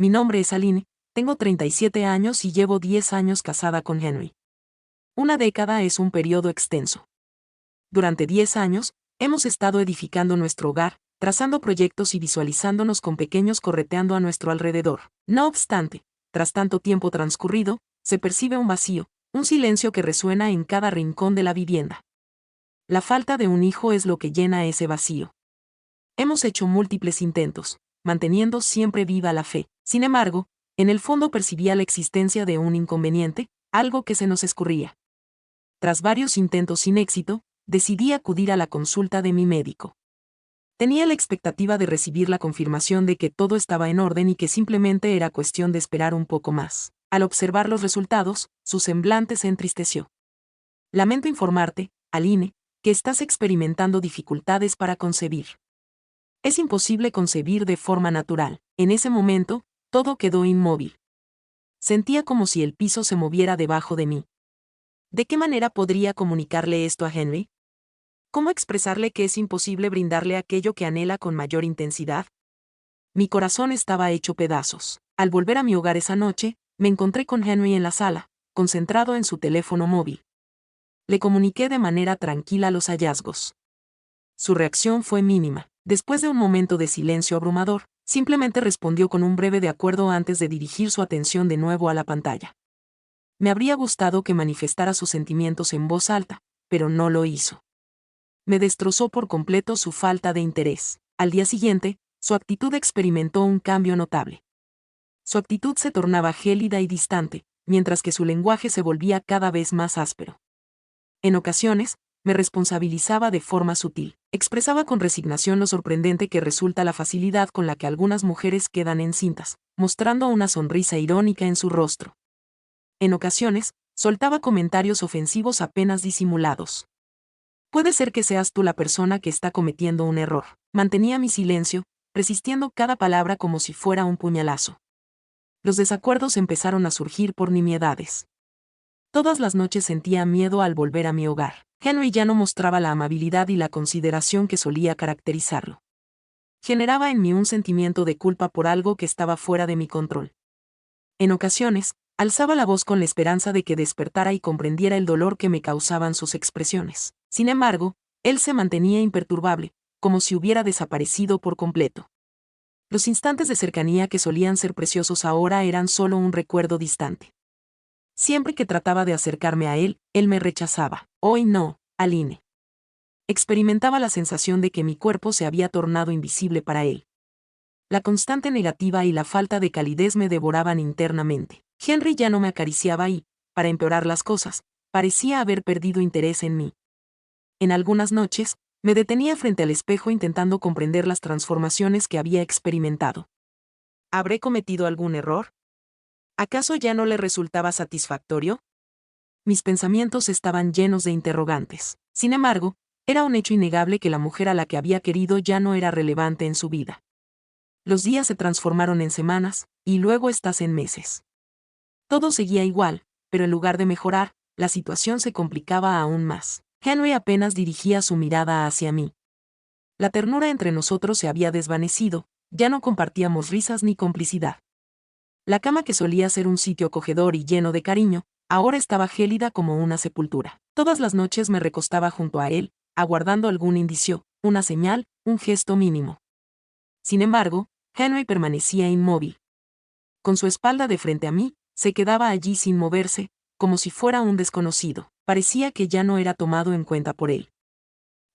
Mi nombre es Aline, tengo 37 años y llevo 10 años casada con Henry. Una década es un periodo extenso. Durante 10 años, hemos estado edificando nuestro hogar, trazando proyectos y visualizándonos con pequeños correteando a nuestro alrededor. No obstante, tras tanto tiempo transcurrido, se percibe un vacío, un silencio que resuena en cada rincón de la vivienda. La falta de un hijo es lo que llena ese vacío. Hemos hecho múltiples intentos, manteniendo siempre viva la fe. Sin embargo, en el fondo percibía la existencia de un inconveniente, algo que se nos escurría. Tras varios intentos sin éxito, decidí acudir a la consulta de mi médico. Tenía la expectativa de recibir la confirmación de que todo estaba en orden y que simplemente era cuestión de esperar un poco más. Al observar los resultados, su semblante se entristeció. Lamento informarte, Aline, que estás experimentando dificultades para concebir. Es imposible concebir de forma natural. En ese momento, todo quedó inmóvil. Sentía como si el piso se moviera debajo de mí. ¿De qué manera podría comunicarle esto a Henry? ¿Cómo expresarle que es imposible brindarle aquello que anhela con mayor intensidad? Mi corazón estaba hecho pedazos. Al volver a mi hogar esa noche, me encontré con Henry en la sala, concentrado en su teléfono móvil. Le comuniqué de manera tranquila los hallazgos. Su reacción fue mínima. Después de un momento de silencio abrumador, simplemente respondió con un breve de acuerdo antes de dirigir su atención de nuevo a la pantalla. Me habría gustado que manifestara sus sentimientos en voz alta, pero no lo hizo. Me destrozó por completo su falta de interés. Al día siguiente, su actitud experimentó un cambio notable. Su actitud se tornaba gélida y distante, mientras que su lenguaje se volvía cada vez más áspero. En ocasiones, me responsabilizaba de forma sutil. Expresaba con resignación lo sorprendente que resulta la facilidad con la que algunas mujeres quedan encintas, mostrando una sonrisa irónica en su rostro. En ocasiones, soltaba comentarios ofensivos apenas disimulados. Puede ser que seas tú la persona que está cometiendo un error. Mantenía mi silencio, resistiendo cada palabra como si fuera un puñalazo. Los desacuerdos empezaron a surgir por nimiedades. Todas las noches sentía miedo al volver a mi hogar. Henry ya no mostraba la amabilidad y la consideración que solía caracterizarlo. Generaba en mí un sentimiento de culpa por algo que estaba fuera de mi control. En ocasiones, alzaba la voz con la esperanza de que despertara y comprendiera el dolor que me causaban sus expresiones. Sin embargo, él se mantenía imperturbable, como si hubiera desaparecido por completo. Los instantes de cercanía que solían ser preciosos ahora eran solo un recuerdo distante. Siempre que trataba de acercarme a él me rechazaba. Hoy no, Aline. Experimentaba la sensación de que mi cuerpo se había tornado invisible para él. La constante negativa y la falta de calidez me devoraban internamente. Henry ya no me acariciaba y, para empeorar las cosas, parecía haber perdido interés en mí. En algunas noches, me detenía frente al espejo intentando comprender las transformaciones que había experimentado. ¿Habré cometido algún error? ¿Acaso ya no le resultaba satisfactorio? Mis pensamientos estaban llenos de interrogantes. Sin embargo, era un hecho innegable que la mujer a la que había querido ya no era relevante en su vida. Los días se transformaron en semanas, y luego estas en meses. Todo seguía igual, pero en lugar de mejorar, la situación se complicaba aún más. Henry apenas dirigía su mirada hacia mí. La ternura entre nosotros se había desvanecido, ya no compartíamos risas ni complicidad. La cama que solía ser un sitio acogedor y lleno de cariño, ahora estaba gélida como una sepultura. Todas las noches me recostaba junto a él, aguardando algún indicio, una señal, un gesto mínimo. Sin embargo, Henry permanecía inmóvil. Con su espalda de frente a mí, se quedaba allí sin moverse, como si fuera un desconocido. Parecía que ya no era tomado en cuenta por él.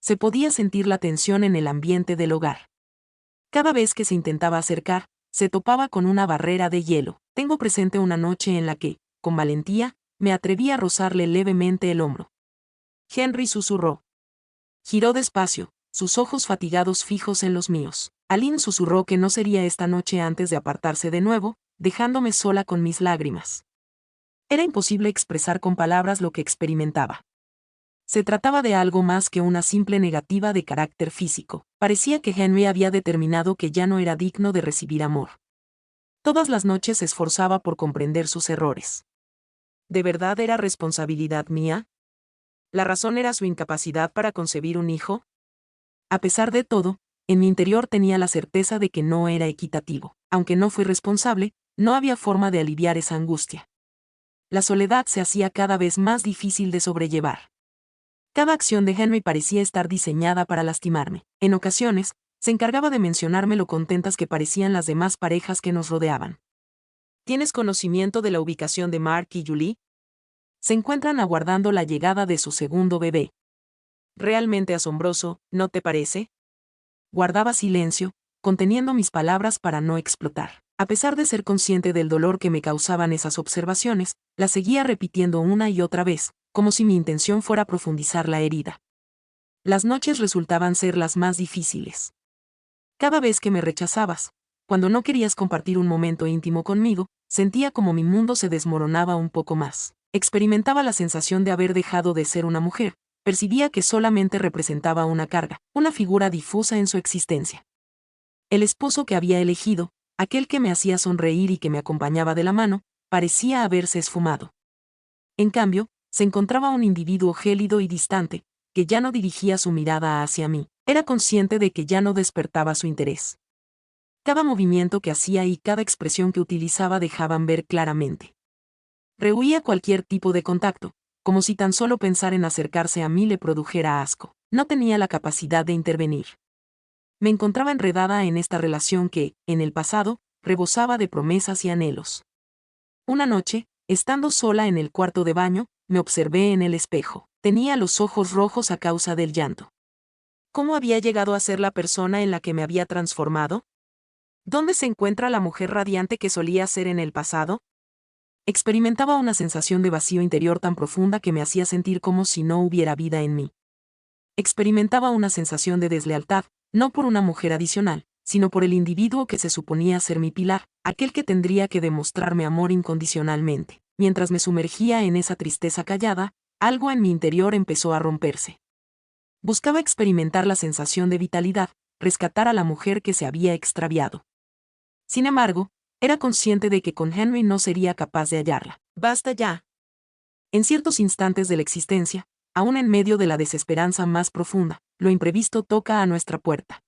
Se podía sentir la tensión en el ambiente del hogar. Cada vez que se intentaba acercar, se topaba con una barrera de hielo. Tengo presente una noche en la que, con valentía, me atreví a rozarle levemente el hombro. Henry susurró. Giró despacio, sus ojos fatigados fijos en los míos. Aline susurró que no sería esta noche antes de apartarse de nuevo, dejándome sola con mis lágrimas. Era imposible expresar con palabras lo que experimentaba. Se trataba de algo más que una simple negativa de carácter físico. Parecía que Henry había determinado que ya no era digno de recibir amor. Todas las noches se esforzaba por comprender sus errores. ¿De verdad era responsabilidad mía? ¿La razón era su incapacidad para concebir un hijo? A pesar de todo, en mi interior tenía la certeza de que no era equitativo. Aunque no fui responsable, no había forma de aliviar esa angustia. La soledad se hacía cada vez más difícil de sobrellevar. Cada acción de Henry parecía estar diseñada para lastimarme. En ocasiones, se encargaba de mencionarme lo contentas que parecían las demás parejas que nos rodeaban. ¿Tienes conocimiento de la ubicación de Mark y Julie? Se encuentran aguardando la llegada de su segundo bebé. Realmente asombroso, ¿no te parece? Guardaba silencio, conteniendo mis palabras para no explotar. A pesar de ser consciente del dolor que me causaban esas observaciones, las seguía repitiendo una y otra vez, como si mi intención fuera profundizar la herida. Las noches resultaban ser las más difíciles. Cada vez que me rechazabas, cuando no querías compartir un momento íntimo conmigo, sentía como mi mundo se desmoronaba un poco más. Experimentaba la sensación de haber dejado de ser una mujer, percibía que solamente representaba una carga, una figura difusa en su existencia. El esposo que había elegido, aquel que me hacía sonreír y que me acompañaba de la mano, parecía haberse esfumado. En cambio, se encontraba un individuo gélido y distante, que ya no dirigía su mirada hacia mí. Era consciente de que ya no despertaba su interés. Cada movimiento que hacía y cada expresión que utilizaba dejaban ver claramente. Rehuía cualquier tipo de contacto, como si tan solo pensar en acercarse a mí le produjera asco. No tenía la capacidad de intervenir. Me encontraba enredada en esta relación que, en el pasado, rebosaba de promesas y anhelos. Una noche, estando sola en el cuarto de baño, me observé en el espejo. Tenía los ojos rojos a causa del llanto. ¿Cómo había llegado a ser la persona en la que me había transformado? ¿Dónde se encuentra la mujer radiante que solía ser en el pasado? Experimentaba una sensación de vacío interior tan profunda que me hacía sentir como si no hubiera vida en mí. Experimentaba una sensación de deslealtad, no por una mujer adicional, sino por el individuo que se suponía ser mi pilar, aquel que tendría que demostrarme amor incondicionalmente. Mientras me sumergía en esa tristeza callada, algo en mi interior empezó a romperse. Buscaba experimentar la sensación de vitalidad, rescatar a la mujer que se había extraviado. Sin embargo, era consciente de que con Henry no sería capaz de hallarla. ¡Basta ya! En ciertos instantes de la existencia, aún en medio de la desesperanza más profunda, lo imprevisto toca a nuestra puerta.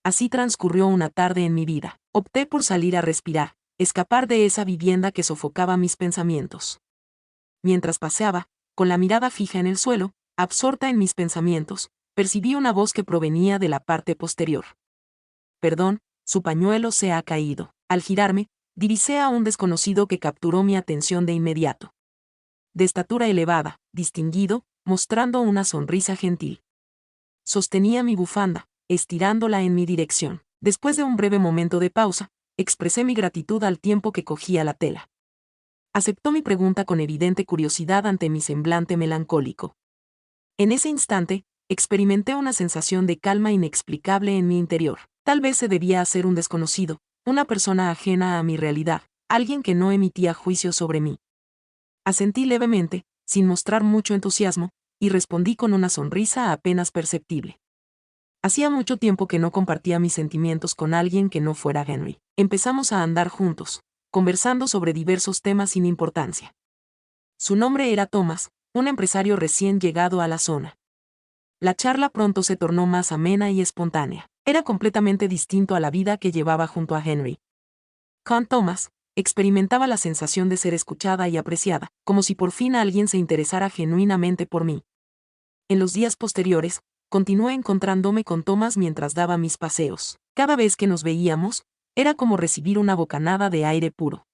Así transcurrió una tarde en mi vida. Opté por salir a respirar, escapar de esa vivienda que sofocaba mis pensamientos. Mientras paseaba, con la mirada fija en el suelo, absorta en mis pensamientos, percibí una voz que provenía de la parte posterior. Perdón, su pañuelo se ha caído. Al girarme, divisé a un desconocido que capturó mi atención de inmediato. De estatura elevada, distinguido, mostrando una sonrisa gentil. Sostenía mi bufanda, estirándola en mi dirección. Después de un breve momento de pausa, expresé mi gratitud al tiempo que cogía la tela. Aceptó mi pregunta con evidente curiosidad ante mi semblante melancólico. En ese instante, experimenté una sensación de calma inexplicable en mi interior. Tal vez se debía a ser un desconocido, una persona ajena a mi realidad, alguien que no emitía juicio sobre mí. Asentí levemente, sin mostrar mucho entusiasmo, y respondí con una sonrisa apenas perceptible. Hacía mucho tiempo que no compartía mis sentimientos con alguien que no fuera Henry. Empezamos a andar juntos, conversando sobre diversos temas sin importancia. Su nombre era Thomas, un empresario recién llegado a la zona. La charla pronto se tornó más amena y espontánea. Era completamente distinto a la vida que llevaba junto a Henry. Con Thomas, experimentaba la sensación de ser escuchada y apreciada, como si por fin alguien se interesara genuinamente por mí. En los días posteriores, continué encontrándome con Thomas mientras daba mis paseos. Cada vez que nos veíamos, era como recibir una bocanada de aire puro.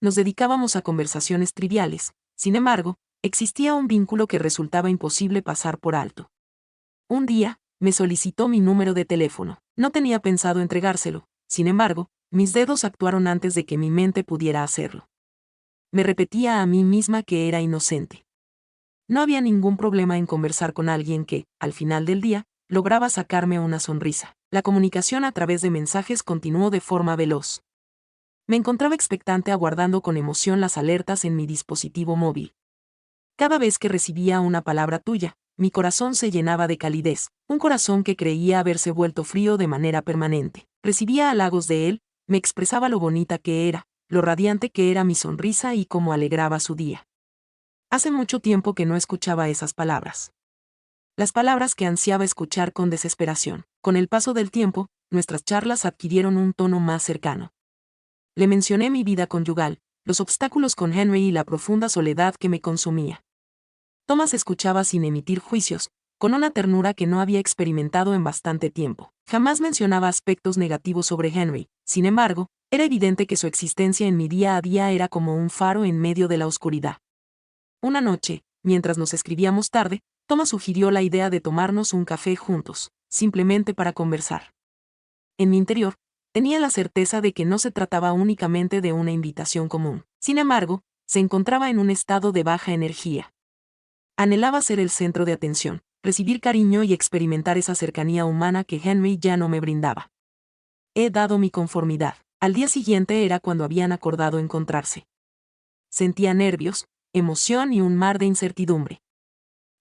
Nos dedicábamos a conversaciones triviales, sin embargo, existía un vínculo que resultaba imposible pasar por alto. Un día, me solicitó mi número de teléfono. No tenía pensado entregárselo, sin embargo, mis dedos actuaron antes de que mi mente pudiera hacerlo. Me repetía a mí misma que era inocente. No había ningún problema en conversar con alguien que, al final del día, lograba sacarme una sonrisa. La comunicación a través de mensajes continuó de forma veloz. Me encontraba expectante aguardando con emoción las alertas en mi dispositivo móvil. Cada vez que recibía una palabra tuya, mi corazón se llenaba de calidez, un corazón que creía haberse vuelto frío de manera permanente. Recibía halagos de él, me expresaba lo bonita que era, lo radiante que era mi sonrisa y cómo alegraba su día. Hace mucho tiempo que no escuchaba esas palabras. Las palabras que ansiaba escuchar con desesperación. Con el paso del tiempo, nuestras charlas adquirieron un tono más cercano. Le mencioné mi vida conyugal, los obstáculos con Henry y la profunda soledad que me consumía. Thomas escuchaba sin emitir juicios, con una ternura que no había experimentado en bastante tiempo. Jamás mencionaba aspectos negativos sobre Henry, sin embargo, era evidente que su existencia en mi día a día era como un faro en medio de la oscuridad. Una noche, mientras nos escribíamos tarde, Thomas sugirió la idea de tomarnos un café juntos, simplemente para conversar. En mi interior, tenía la certeza de que no se trataba únicamente de una invitación común. Sin embargo, se encontraba en un estado de baja energía. Anhelaba ser el centro de atención, recibir cariño y experimentar esa cercanía humana que Henry ya no me brindaba. He dado mi conformidad. Al día siguiente era cuando habían acordado encontrarse. Sentía nervios, emoción y un mar de incertidumbre.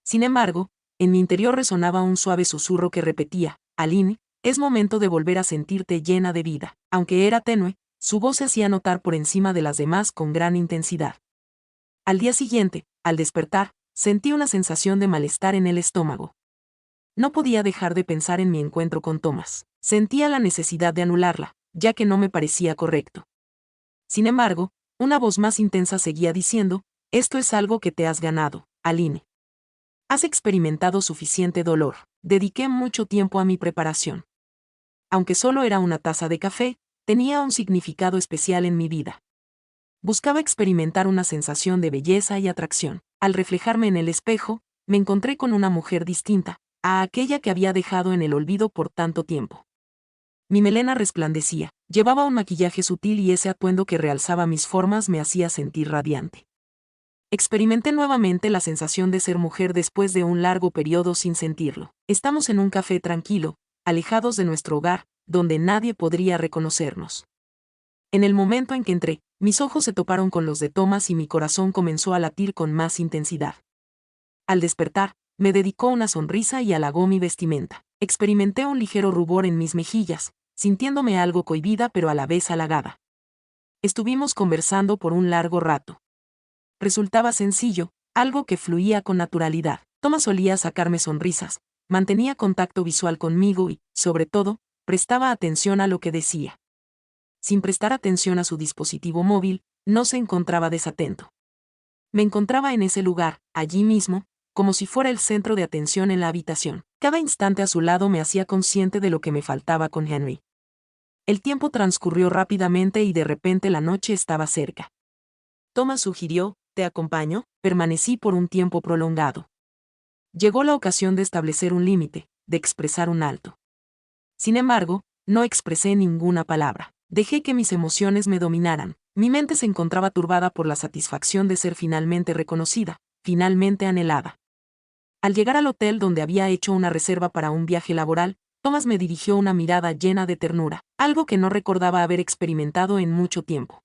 Sin embargo, en mi interior resonaba un suave susurro que repetía: Aline, es momento de volver a sentirte llena de vida. Aunque era tenue, su voz se hacía notar por encima de las demás con gran intensidad. Al día siguiente, al despertar, sentí una sensación de malestar en el estómago. No podía dejar de pensar en mi encuentro con Thomas. Sentía la necesidad de anularla, ya que no me parecía correcto. Sin embargo, una voz más intensa seguía diciendo: esto es algo que te has ganado, Aline. Has experimentado suficiente dolor. Dediqué mucho tiempo a mi preparación. Aunque solo era una taza de café, tenía un significado especial en mi vida. Buscaba experimentar una sensación de belleza y atracción. Al reflejarme en el espejo, me encontré con una mujer distinta a aquella que había dejado en el olvido por tanto tiempo. Mi melena resplandecía, llevaba un maquillaje sutil y ese atuendo que realzaba mis formas me hacía sentir radiante. Experimenté nuevamente la sensación de ser mujer después de un largo periodo sin sentirlo. Estamos en un café tranquilo, alejados de nuestro hogar, donde nadie podría reconocernos. En el momento en que entré, mis ojos se toparon con los de Thomas y mi corazón comenzó a latir con más intensidad. Al despertar, me dedicó una sonrisa y halagó mi vestimenta. Experimenté un ligero rubor en mis mejillas, sintiéndome algo cohibida pero a la vez halagada. Estuvimos conversando por un largo rato. Resultaba sencillo, algo que fluía con naturalidad. Thomas solía sacarme sonrisas, mantenía contacto visual conmigo y, sobre todo, prestaba atención a lo que decía. Sin prestar atención a su dispositivo móvil, no se encontraba desatento. Me encontraba en ese lugar, allí mismo, como si fuera el centro de atención en la habitación. Cada instante a su lado me hacía consciente de lo que me faltaba con Henry. El tiempo transcurrió rápidamente y de repente la noche estaba cerca. Thomas sugirió: ¿te acompaño? Permanecí por un tiempo prolongado. Llegó la ocasión de establecer un límite, de expresar un alto. Sin embargo, no expresé ninguna palabra. Dejé que mis emociones me dominaran. Mi mente se encontraba turbada por la satisfacción de ser finalmente reconocida, finalmente anhelada. Al llegar al hotel donde había hecho una reserva para un viaje laboral, Thomas me dirigió una mirada llena de ternura, algo que no recordaba haber experimentado en mucho tiempo.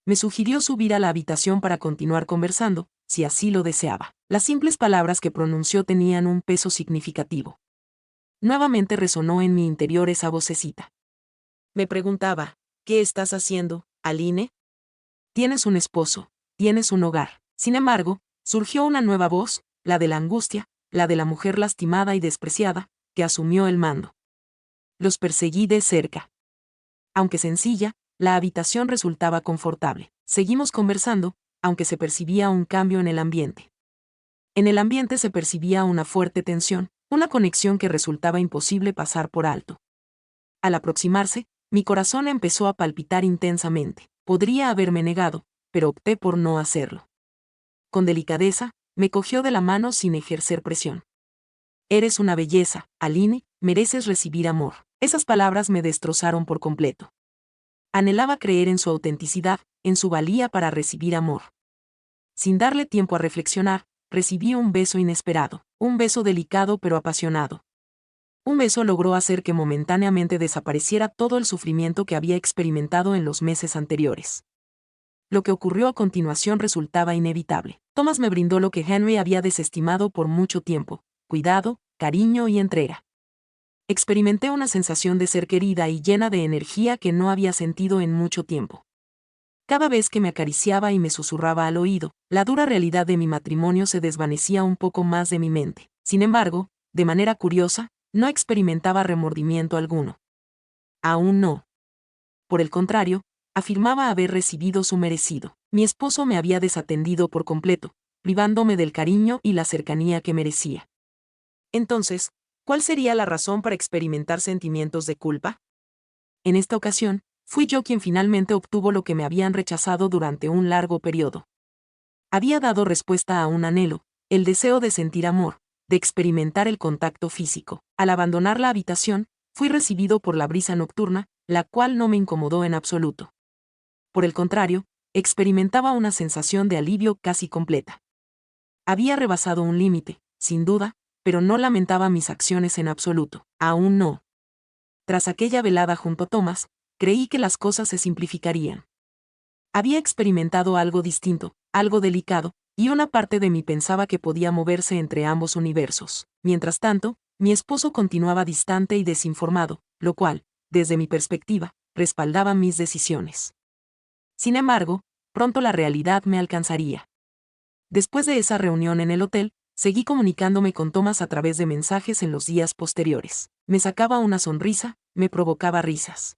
Me sugirió subir a la habitación para continuar conversando, si así lo deseaba. Las simples palabras que pronunció tenían un peso significativo. Nuevamente resonó en mi interior esa vocecita. Me preguntaba: ¿qué estás haciendo, Aline? Tienes un esposo, tienes un hogar. Sin embargo, surgió una nueva voz, la de la angustia, la de la mujer lastimada y despreciada, que asumió el mando. Los perseguí de cerca. Aunque sencilla, la habitación resultaba confortable. Seguimos conversando, aunque se percibía un cambio en el ambiente. En el ambiente se percibía una fuerte tensión, una conexión que resultaba imposible pasar por alto. Al aproximarse, mi corazón empezó a palpitar intensamente. Podría haberme negado, pero opté por no hacerlo. Con delicadeza, me cogió de la mano sin ejercer presión. Eres una belleza, Aline, mereces recibir amor. Esas palabras me destrozaron por completo. Anhelaba creer en su autenticidad, en su valía para recibir amor. Sin darle tiempo a reflexionar, recibí un beso inesperado, un beso delicado pero apasionado. Un beso logró hacer que momentáneamente desapareciera todo el sufrimiento que había experimentado en los meses anteriores. Lo que ocurrió a continuación resultaba inevitable. Thomas me brindó lo que Henry había desestimado por mucho tiempo: cuidado, cariño y entrega. Experimenté una sensación de ser querida y llena de energía que no había sentido en mucho tiempo. Cada vez que me acariciaba y me susurraba al oído, la dura realidad de mi matrimonio se desvanecía un poco más de mi mente. Sin embargo, de manera curiosa, No experimentaba remordimiento alguno. Aún no. Por el contrario, afirmaba haber recibido su merecido. Mi esposo me había desatendido por completo, privándome del cariño y la cercanía que merecía. Entonces, ¿cuál sería la razón para experimentar sentimientos de culpa? En esta ocasión, fui yo quien finalmente obtuvo lo que me habían rechazado durante un largo periodo. Había dado respuesta a un anhelo, el deseo de sentir amor, de experimentar el contacto físico. Al abandonar la habitación, fui recibido por la brisa nocturna, la cual no me incomodó en absoluto. Por el contrario, experimentaba una sensación de alivio casi completa. Había rebasado un límite, sin duda, pero no lamentaba mis acciones en absoluto. Aún no. Tras aquella velada junto a Thomas, creí que las cosas se simplificarían. Había experimentado algo distinto, algo delicado, y una parte de mí pensaba que podía moverse entre ambos universos. Mientras tanto, mi esposo continuaba distante y desinformado, lo cual, desde mi perspectiva, respaldaba mis decisiones. Sin embargo, pronto la realidad me alcanzaría. Después de esa reunión en el hotel, seguí comunicándome con Thomas a través de mensajes en los días posteriores. Me sacaba una sonrisa, me provocaba risas.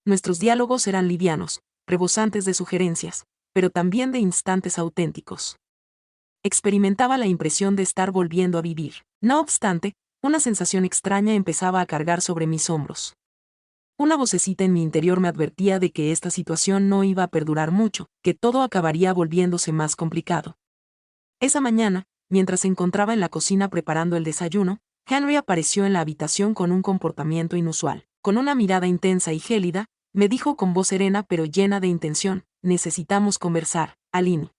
Nuestros diálogos eran livianos, rebosantes de sugerencias, pero también de instantes auténticos. Experimentaba la impresión de estar volviendo a vivir. No obstante, una sensación extraña empezaba a cargar sobre mis hombros. Una vocecita en mi interior me advertía de que esta situación no iba a perdurar mucho, que todo acabaría volviéndose más complicado. Esa mañana, mientras se encontraba en la cocina preparando el desayuno, Henry apareció en la habitación con un comportamiento inusual. Con una mirada intensa y gélida, me dijo con voz serena pero llena de intención: necesitamos conversar, Aline.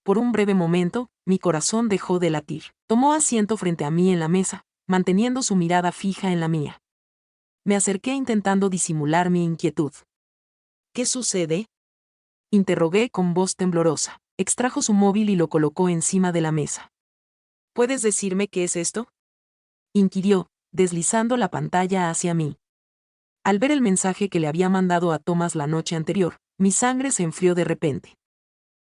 Por un breve momento, mi corazón dejó de latir. Tomó asiento frente a mí en la mesa, manteniendo su mirada fija en la mía. Me acerqué intentando disimular mi inquietud. ¿Qué sucede?, interrogué con voz temblorosa. Extrajo su móvil y lo colocó encima de la mesa. ¿Puedes decirme qué es esto?, inquirió, deslizando la pantalla hacia mí. Al ver el mensaje que le había mandado a Thomas la noche anterior, mi sangre se enfrió de repente.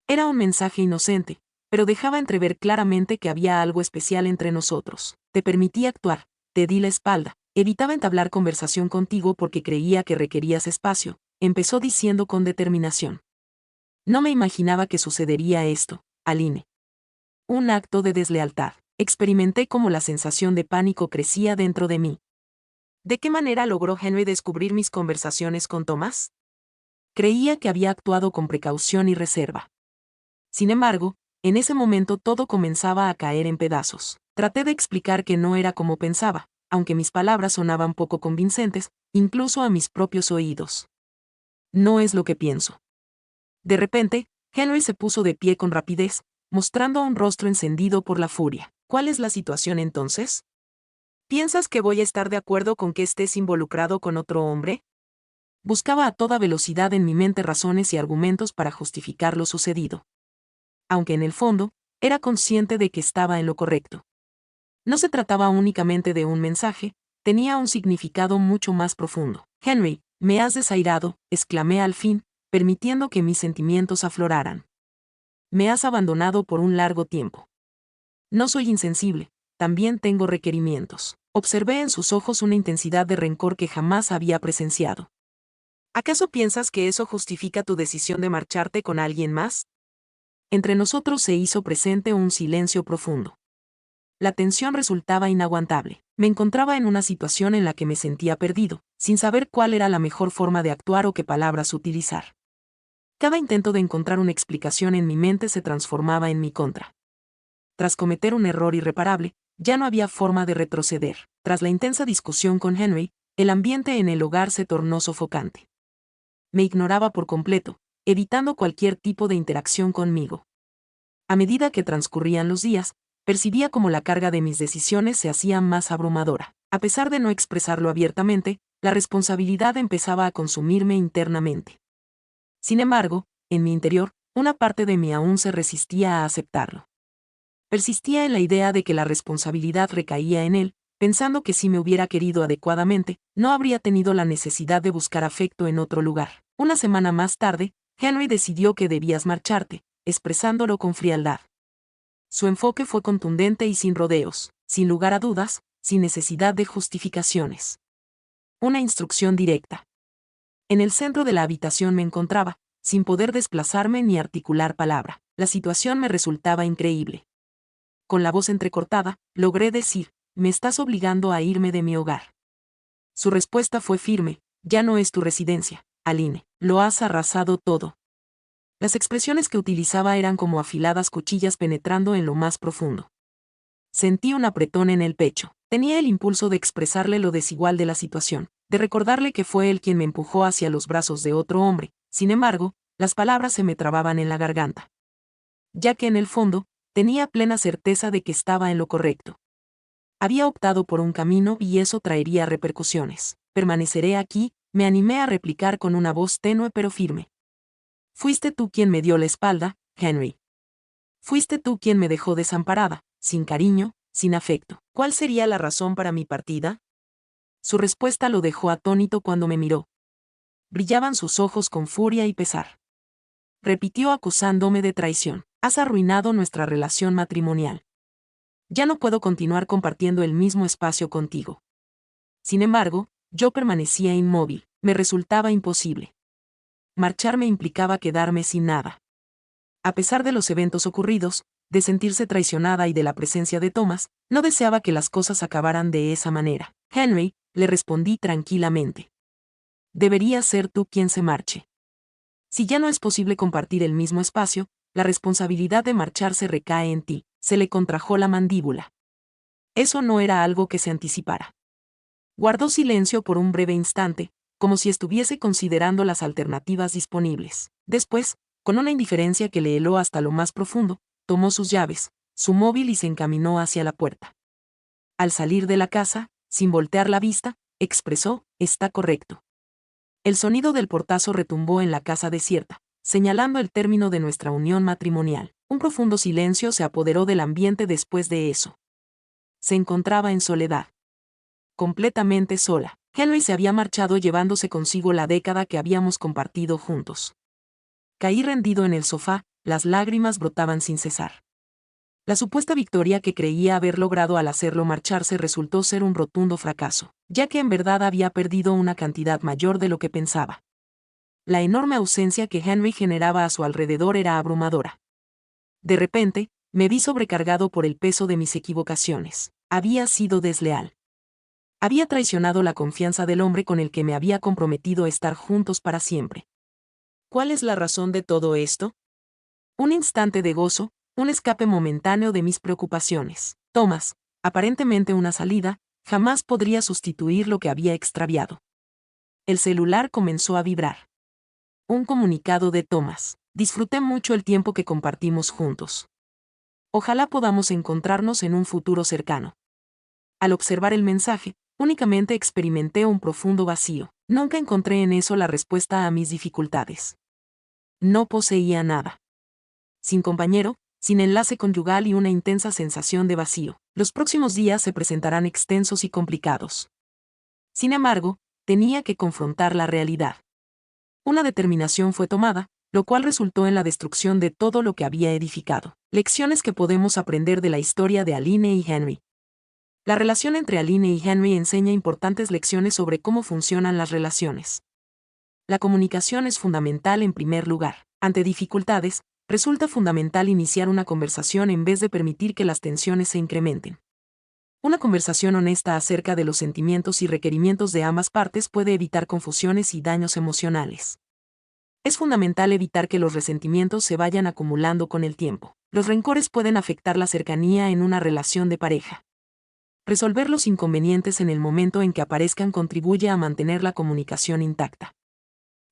Era un mensaje inocente, pero dejaba entrever claramente que había algo especial entre nosotros. Te permití actuar, te di la espalda, evitaba entablar conversación contigo porque creía que requerías espacio, empezó diciendo con determinación. No me imaginaba que sucedería esto, Aline. Un acto de deslealtad. Experimenté cómo la sensación de pánico crecía dentro de mí. ¿De qué manera logró Henry descubrir mis conversaciones con Thomas? Creía que había actuado con precaución y reserva. Sin embargo, en ese momento todo comenzaba a caer en pedazos. Traté de explicar que no era como pensaba, aunque mis palabras sonaban poco convincentes, incluso a mis propios oídos. No es lo que pienso. De repente, Henry se puso de pie con rapidez, mostrando un rostro encendido por la furia. ¿Cuál es la situación entonces? ¿Piensas que voy a estar de acuerdo con que estés involucrado con otro hombre? Buscaba a toda velocidad en mi mente razones y argumentos para justificar lo sucedido. Aunque en el fondo, era consciente de que estaba en lo correcto. No se trataba únicamente de un mensaje, tenía un significado mucho más profundo. Henry, me has desairado, exclamé al fin, permitiendo que mis sentimientos afloraran. Me has abandonado por un largo tiempo. No soy insensible, también tengo requerimientos. Observé en sus ojos una intensidad de rencor que jamás había presenciado. ¿Acaso piensas que eso justifica tu decisión de marcharte con alguien más? Entre nosotros se hizo presente un silencio profundo. La tensión resultaba inaguantable. Me encontraba en una situación en la que me sentía perdido, sin saber cuál era la mejor forma de actuar o qué palabras utilizar. Cada intento de encontrar una explicación en mi mente se transformaba en mi contra. Tras cometer un error irreparable, ya no había forma de retroceder. Tras la intensa discusión con Henry, el ambiente en el hogar se tornó sofocante. Me ignoraba por completo, evitando cualquier tipo de interacción conmigo. A medida que transcurrían los días, percibía cómo la carga de mis decisiones se hacía más abrumadora. A pesar de no expresarlo abiertamente, la responsabilidad empezaba a consumirme internamente. Sin embargo, en mi interior, una parte de mí aún se resistía a aceptarlo. Persistía en la idea de que la responsabilidad recaía en él, pensando que si me hubiera querido adecuadamente, no habría tenido la necesidad de buscar afecto en otro lugar. Una semana más tarde, Henry decidió que debías marcharte, expresándolo con frialdad. Su enfoque fue contundente y sin rodeos. Sin lugar a dudas, sin necesidad de justificaciones. Una instrucción directa. En el centro de la habitación me encontraba, sin poder desplazarme ni articular palabra. La situación me resultaba increíble. Con la voz entrecortada, logré decir, me estás obligando a irme de mi hogar. Su respuesta fue firme, ya no es tu residencia, Aline, lo has arrasado todo. Las expresiones que utilizaba eran como afiladas cuchillas penetrando en lo más profundo. Sentí un apretón en el pecho. Tenía el impulso de expresarle lo desigual de la situación, de recordarle que fue él quien me empujó hacia los brazos de otro hombre. Sin embargo, las palabras se me trababan en la garganta. Ya que en el fondo, tenía plena certeza de que estaba en lo correcto. Había optado por un camino y eso traería repercusiones. Permaneceré aquí, me animé a replicar con una voz tenue pero firme. Fuiste tú quien me dio la espalda, Henry. Fuiste tú quien me dejó desamparada, sin cariño, sin afecto. ¿Cuál sería la razón para mi partida? Su respuesta lo dejó atónito cuando me miró. Brillaban sus ojos con furia y pesar. Repitió acusándome de traición. Has arruinado nuestra relación matrimonial. Ya no puedo continuar compartiendo el mismo espacio contigo. Sin embargo, yo permanecía inmóvil, me resultaba imposible. Marcharme implicaba quedarme sin nada. A pesar de los eventos ocurridos, de sentirse traicionada y de la presencia de Thomas, no deseaba que las cosas acabaran de esa manera. Henry, le respondí tranquilamente. Deberías ser tú quien se marche. Si ya no es posible compartir el mismo espacio, la responsabilidad de marcharse recae en ti. Se le contrajo la mandíbula. Eso no era algo que se anticipara. Guardó silencio por un breve instante, como si estuviese considerando las alternativas disponibles. Después, con una indiferencia que le heló hasta lo más profundo, tomó sus llaves, su móvil y se encaminó hacia la puerta. Al salir de la casa, sin voltear la vista, expresó, está correcto. El sonido del portazo retumbó en la casa desierta, señalando el término de nuestra unión matrimonial. Un profundo silencio se apoderó del ambiente después de eso. Se encontraba en soledad. Completamente sola. Henry se había marchado llevándose consigo la década que habíamos compartido juntos. Caí rendido en el sofá, las lágrimas brotaban sin cesar. La supuesta victoria que creía haber logrado al hacerlo marcharse resultó ser un rotundo fracaso, ya que en verdad había perdido una cantidad mayor de lo que pensaba. La enorme ausencia que Henry generaba a su alrededor era abrumadora. De repente, me vi sobrecargado por el peso de mis equivocaciones. Había sido desleal. Había traicionado la confianza del hombre con el que me había comprometido a estar juntos para siempre. ¿Cuál es la razón de todo esto? Un instante de gozo, un escape momentáneo de mis preocupaciones. Thomas, aparentemente una salida, jamás podría sustituir lo que había extraviado. El celular comenzó a vibrar. Un comunicado de Thomas. Disfruté mucho el tiempo que compartimos juntos. Ojalá podamos encontrarnos en un futuro cercano. Al observar el mensaje, únicamente experimenté un profundo vacío. Nunca encontré en eso la respuesta a mis dificultades. No poseía nada. Sin compañero, sin enlace conyugal y una intensa sensación de vacío. Los próximos días se presentarán extensos y complicados. Sin embargo, tenía que confrontar la realidad. Una determinación fue tomada, lo cual resultó en la destrucción de todo lo que había edificado. Lecciones que podemos aprender de la historia de Aline y Henry. La relación entre Aline y Henry enseña importantes lecciones sobre cómo funcionan las relaciones. La comunicación es fundamental en primer lugar. Ante dificultades, resulta fundamental iniciar una conversación en vez de permitir que las tensiones se incrementen. Una conversación honesta acerca de los sentimientos y requerimientos de ambas partes puede evitar confusiones y daños emocionales. Es fundamental evitar que los resentimientos se vayan acumulando con el tiempo. Los rencores pueden afectar la cercanía en una relación de pareja. Resolver los inconvenientes en el momento en que aparezcan contribuye a mantener la comunicación intacta.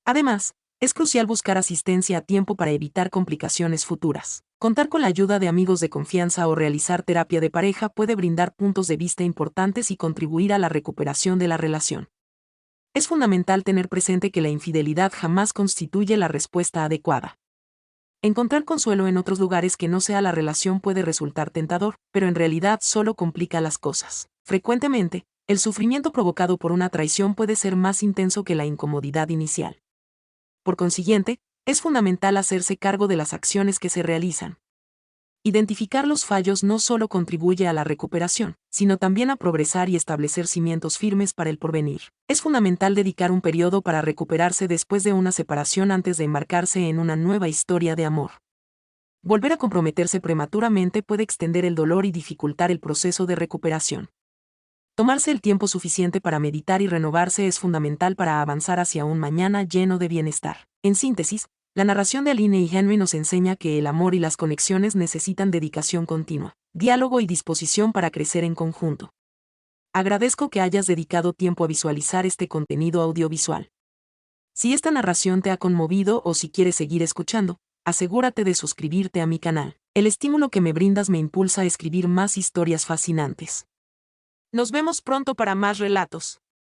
Además, es crucial buscar asistencia a tiempo para evitar complicaciones futuras. Contar con la ayuda de amigos de confianza o realizar terapia de pareja puede brindar puntos de vista importantes y contribuir a la recuperación de la relación. Es fundamental tener presente que la infidelidad jamás constituye la respuesta adecuada. Encontrar consuelo en otros lugares que no sea la relación puede resultar tentador, pero en realidad solo complica las cosas. Frecuentemente, el sufrimiento provocado por una traición puede ser más intenso que la incomodidad inicial. Por consiguiente, es fundamental hacerse cargo de las acciones que se realizan. Identificar los fallos no solo contribuye a la recuperación, sino también a progresar y establecer cimientos firmes para el porvenir. Es fundamental dedicar un periodo para recuperarse después de una separación antes de embarcarse en una nueva historia de amor. Volver a comprometerse prematuramente puede extender el dolor y dificultar el proceso de recuperación. Tomarse el tiempo suficiente para meditar y renovarse es fundamental para avanzar hacia un mañana lleno de bienestar. En síntesis, la narración de Aline y Henry nos enseña que el amor y las conexiones necesitan dedicación continua, diálogo y disposición para crecer en conjunto. Agradezco que hayas dedicado tiempo a visualizar este contenido audiovisual. Si esta narración te ha conmovido o si quieres seguir escuchando, asegúrate de suscribirte a mi canal. El estímulo que me brindas me impulsa a escribir más historias fascinantes. Nos vemos pronto para más relatos.